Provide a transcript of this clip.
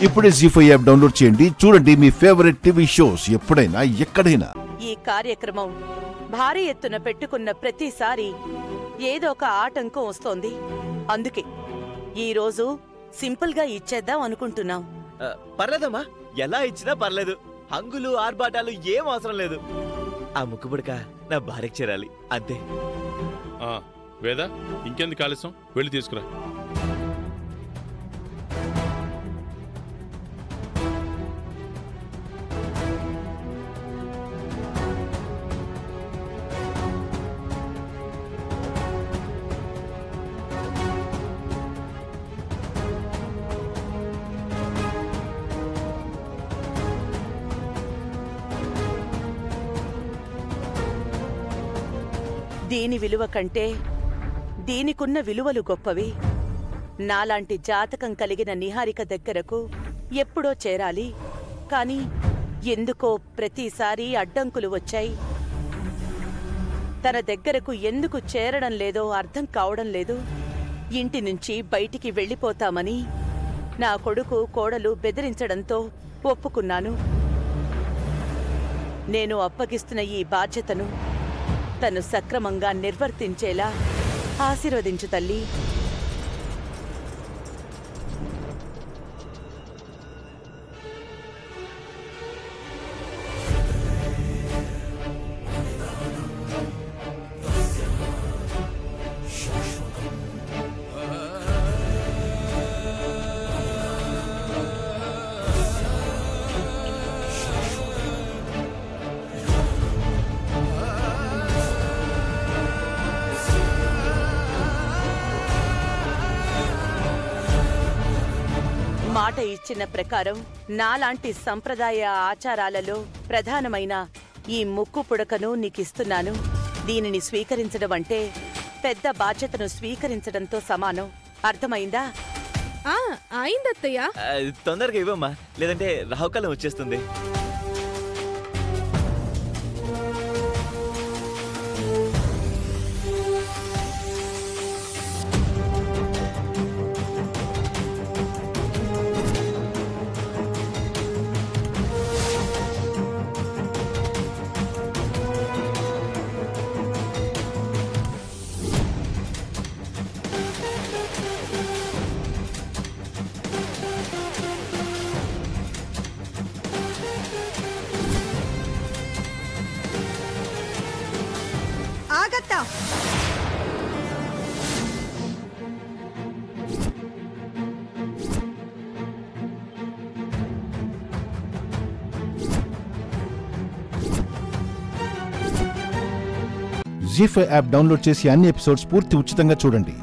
ఇప్పుడే జీ5 app download చేయండి. చూడండి మీ ఫేవరెట్ టీవీ షోస్ ఎప్పుడైనా ఎక్కడైనా. ఈ కార్యక్రమం భారీ ఎత్తున పెట్టుకున్న ప్రతిసారి ఏదో ఒక ఆటంకం వస్తోంది. అందుకే ఈరోజు సింపుల్ గా ఇచ్చేద్దాం అనుకుంటున్నాం. పర్లేదమ్మా, ఎలా ఇచ్చినా పర్లేదు. హంగులు ఆర్భాటాలు ఏం అవసరం లేదు. ఆ ముక్కుబుడక నా భార్యకి చేరాలి అంతే. వేద, ఇంకెందుకు ఆలస్యం, వెళ్ళి తీసుకురా. దీని విలువ కంటే దీనికున్న విలువలు గొప్పవి. నాలాంటి జాతకం కలిగిన నిహారిక దగ్గరకు ఎప్పుడో చేరాలి. కాని ఎందుకో ప్రతిసారి అడ్డంకులు వచ్చాయి. తన దగ్గరకు ఎందుకు చేరడం లేదో అర్థం కావడం లేదు. ఇంటి నుంచి బయటికి వెళ్ళిపోతామని నా కొడుకు కోడలు బెదిరించడంతో ఒప్పుకున్నాను. నేను అప్పగిస్తున్న ఈ బాధ్యతను తను సక్రమంగా నిర్వర్తించేలా ఆశీర్వదించు తల్లి. మాట ఇచ్చిన ప్రకారం నాలాంటి సంప్రదాయ ఆచారాలలో ప్రధానమైన ఈ ముక్కు పుడకను నీకిస్తున్నాను. దీనిని స్వీకరించడం అంటే పెద్ద బాధ్యతను స్వీకరించడంతో సమానం. అర్థమైందా? అయిందత్తయ్య. తొందరగా ఇవ్వమ్మా, లేదంటే రాహుకాలం వచ్చేస్తుంది. జీ5 యాప్ డౌన్లోడ్ చేసి అన్ని ఎపిసోడ్స్ పూర్తి ఉచితంగా చూడండి.